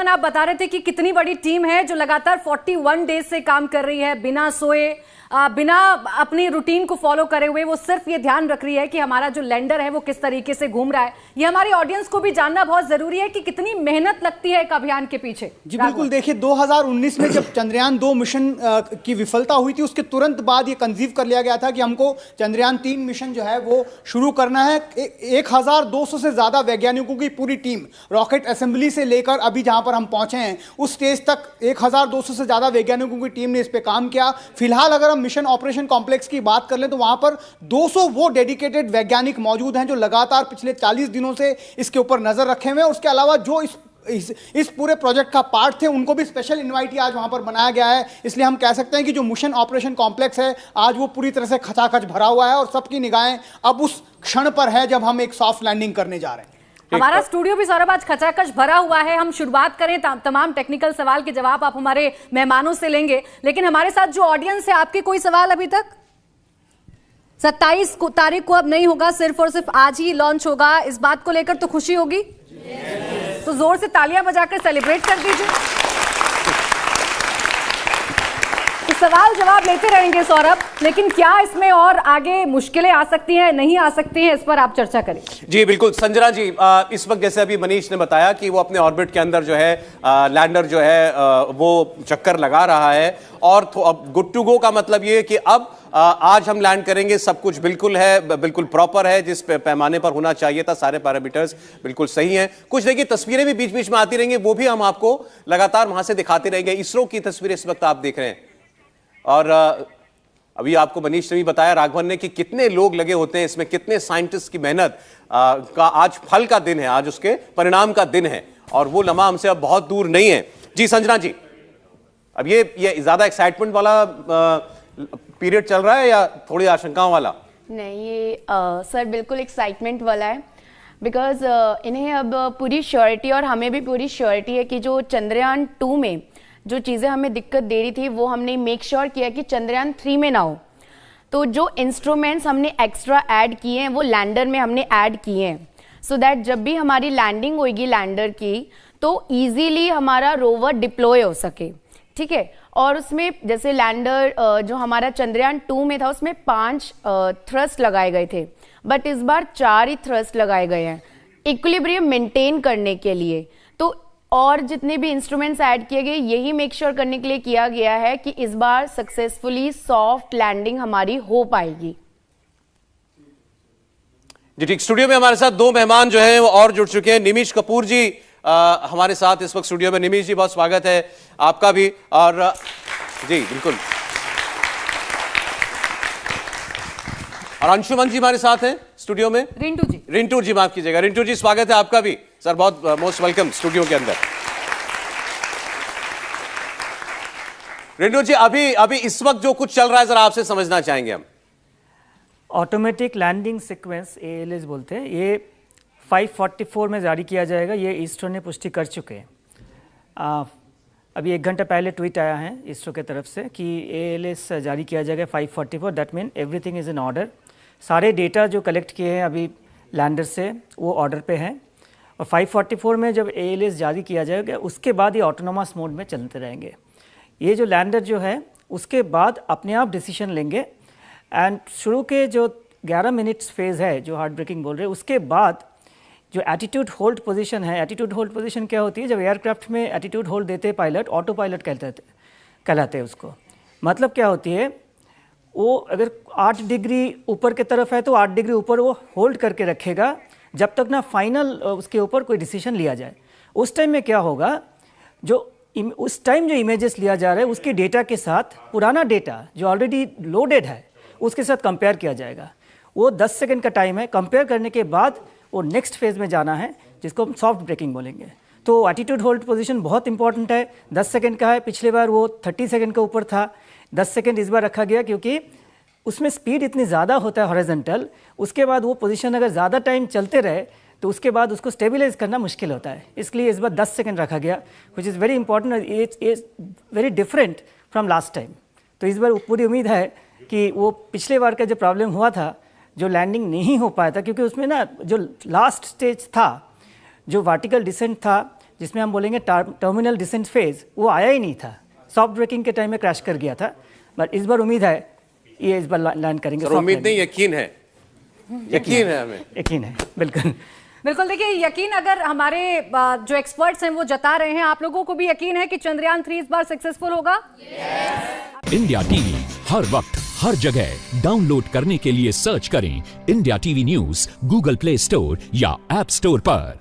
Roman, आप बता रहे थे कि कितनी बड़ी टीम है जो लगातार 41 डेज से काम कर रही है, बिना सोए, बिना अपनी रूटीन को फॉलो करे हुए। वो सिर्फ ये ध्यान रख रही है कि हमारा जो लैंडर है वो किस तरीके से घूम रहा है। ये हमारी ऑडियंस को भी जानना बहुत जरूरी है कि कितनी मेहनत लगती है एक अभियान के पीछे। जी बिल्कुल, देखिए 2019 में जब चंद्रयान 2 मिशन की विफलता हुई थी, उसके तुरंत बाद ये कंसीव कर लिया गया था कि हमको चंद्रयान 3 मिशन जो है वो शुरू करना है। 1200 से ज्यादा वैज्ञानिकों की पूरी टीम, रॉकेट असेंबली से लेकर अभी जहां पर हम पहुंचे हैं उस स्टेज तक 1200 से ज्यादा वैज्ञानिकों की टीम ने इस पे काम किया। फिलहाल अगर हम मिशन ऑपरेशन कॉम्प्लेक्स की बात कर लें तो वहां पर 200 वो डेडिकेटेड वैज्ञानिक मौजूद हैं जो लगातार पिछले 40 दिनों से इसके ऊपर नजर रखे हुए हैं। उसके अलावा जो इस पूरे प्रोजेक्ट का पार्ट थे उनको भी स्पेशल इनवाइटी आज वहां पर बनाया गया है। इसलिए हम कह सकते हैं कि जो मिशन ऑपरेशन कॉम्प्लेक्स है आज वो पूरी तरह से खचाखच भरा हुआ है और सबकी निगाहें अब उस क्षण पर है जब हम एक सॉफ्ट लैंडिंग करने जा रहे हैं। हमारा स्टूडियो भी सौरभ आज खचाखच भरा हुआ है। हम शुरुआत करें, तमाम टेक्निकल सवाल के जवाब आप हमारे मेहमानों से लेंगे, लेकिन हमारे साथ जो ऑडियंस है, आपके कोई सवाल अभी तक? 27 तारीख को अब नहीं होगा, सिर्फ और सिर्फ आज ही लॉन्च होगा। इस बात को लेकर तो खुशी होगी, तो जोर से तालियां बजाकर सेलिब्रेट कर दीजिए। तो सवाल जवाब लेते रहेंगे सौरभ, लेकिन क्या इसमें और आगे मुश्किलें आ सकती हैं, नहीं आ सकती हैं, इस पर आप चर्चा करें। जी बिल्कुल संजना जी, इस वक्त जैसे अभी मनीष ने बताया कि वो अपने ऑर्बिट के अंदर जो है लैंडर जो है वो चक्कर लगा रहा है और अब गुड टू गो का मतलब ये कि अब आज हम लैंड करेंगे, सब कुछ बिल्कुल है, बिल्कुल प्रॉपर है, जिस पैमाने पर होना चाहिए था, सारे पैरामीटर्स बिल्कुल सही हैं। कुछ देखिए तस्वीरें भी बीच बीच में आती रहेंगी, वो भी हम आपको लगातार वहां से दिखाते रहेंगे। इसरो की तस्वीरें इस वक्त आप देख रहे हैं और अभी आपको मनीष ने भी बताया, राघवन ने, कि कितने लोग लगे होते हैं इसमें, कितने साइंटिस्ट की मेहनत का आज फल का दिन है, आज उसके परिणाम का दिन है और वो लम्हा हमसे अब बहुत दूर नहीं है। जी संजना जी, अब ये ज्यादा एक्साइटमेंट वाला पीरियड चल रहा है या थोड़ी आशंकाओं वाला? नहीं, ये सर बिल्कुल एक्साइटमेंट वाला है, बिकॉज इन्हें अब पूरी श्योरिटी और हमें भी पूरी श्योरिटी है कि जो चंद्रयान 2 में जो चीज़ें हमें दिक्कत दे रही थी वो हमने मेक श्योर किया कि चंद्रयान 3 में ना हो। तो जो इंस्ट्रूमेंट्स हमने एक्स्ट्रा ऐड किए हैं वो लैंडर में हमने ऐड किए हैं, सो दैट जब भी हमारी लैंडिंग होगी लैंडर की तो ईजीली हमारा रोवर डिप्लॉय हो सके। ठीक है, और उसमें जैसे लैंडर जो हमारा चंद्रयान 2 में था उसमें 5 थ्रस्ट लगाए गए थे, बट इस बार 4 ही थ्रस्ट लगाए गए हैं इक्विलिब्रियम मेंटेन करने के लिए। तो और जितने भी इंस्ट्रूमेंट्स ऐड किए गए यही मेक श्योर करने के लिए किया गया है कि इस बार सक्सेसफुली सॉफ्ट लैंडिंग हमारी हो पाएगी। जी ठीक, स्टूडियो में हमारे साथ 2 मेहमान जो हैं वो और जुड़ चुके हैं। निमिष कपूर जी हमारे साथ इस वक्त स्टूडियो में। निमिष जी, बहुत स्वागत है आपका भी। और जी बिल्कुल, और अंशुमन जी हमारे साथ हैं स्टूडियो में। रिंटू जी माफ कीजिएगा, रिंटू जी स्वागत है आपका भी सर, बहुत मोस्ट वेलकम स्टूडियो के अंदर। रिंटू जी, अभी इस वक्त जो कुछ चल रहा है जरा आपसे समझना चाहेंगे हम। ऑटोमेटिक लैंडिंग सीक्वेंस ALS बोलते हैं, ये 544 में जारी किया जाएगा, ये इसरो ने पुष्टि कर चुके हैं। अभी 1 घंटा पहले ट्वीट आया है इसरो की तरफ से कि ALS जारी किया जाएगा 544, that mean everything is in order. सारे डेटा जो कलेक्ट किए हैं अभी लैंडर से वो ऑर्डर पे हैं और 544 में जब ALS जारी किया जाएगा उसके बाद ये ऑटोनोमस मोड में चलते रहेंगे। ये जो लैंडर जो है उसके बाद अपने आप डिसीजन लेंगे एंड शुरू के जो 11 मिनट्स फेज़ है जो हार्ट ब्रेकिंग बोल रहे हैं, उसके बाद जो एटीट्यूड होल्ड पोजीशन है, एटीट्यूड होल्ड पोजीशन क्या होती है, जब एयरक्राफ्ट में एटीट्यूड होल्ड देते हैं पायलट, ऑटो पायलट कहलाते हैं उसको। मतलब क्या होती है, वो अगर 8 डिग्री ऊपर की तरफ है तो 8 डिग्री ऊपर वो होल्ड करके रखेगा जब तक ना फाइनल उसके ऊपर कोई डिसीजन लिया जाए। उस टाइम में क्या होगा, उस टाइम जो इमेजेस लिया जा रहा है उसके डेटा के साथ पुराना डेटा जो ऑलरेडी लोडेड है उसके साथ कंपेयर किया जाएगा। वो 10 सेकंड का टाइम है, कंपेयर करने के बाद वो नेक्स्ट फेज़ में जाना है जिसको हम सॉफ्ट ब्रेकिंग बोलेंगे। तो एटीट्यूड होल्ड पोजीशन बहुत इंपॉर्टेंट है, 10 सेकंड का है। पिछले बार वो 30 सेकंड के ऊपर था, 10 सेकंड इस बार रखा गया क्योंकि उसमें स्पीड इतनी ज़्यादा होता है हॉरिजॉन्टल, उसके बाद वो पोजीशन अगर ज़्यादा टाइम चलते रहे तो उसके बाद उसको स्टेबलाइज करना मुश्किल होता है, इसलिए इस बार 10 सेकंड रखा गया, which is very important, it's very different from last time. तो इस बार पूरी उम्मीद है कि वो पिछले बार का जो प्रॉब्लम हुआ था, जो लैंडिंग नहीं हो पाया था क्योंकि उसमें ना जो लास्ट स्टेज था, जो वर्टिकल डिसेंट था, जिसमें हम बोलेंगे टर्मिनल डिसेंट फेज, वो आया ही नहीं था। सॉफ्ट ब्रेकिंग के टाइम में क्रैश कर गया था, बट इस बार उम्मीद है ये इस बार लैंड करेंगे। उम्मीद नहीं, यकीन है, यकीन है हमें, यकीन है, बिल्कुल बिल्कुल। देखिए, यकीन अगर हमारे जो एक्सपर्ट्स हैं वो जता रहे हैं, आप लोगों को भी यकीन है कि चंद्रयान 3 इस बार सक्सेसफुल होगा? इंडिया टीवी हर वक्त हर जगह डाउनलोड करने के लिए सर्च करें India TV news Google play store या ऐप स्टोर पर।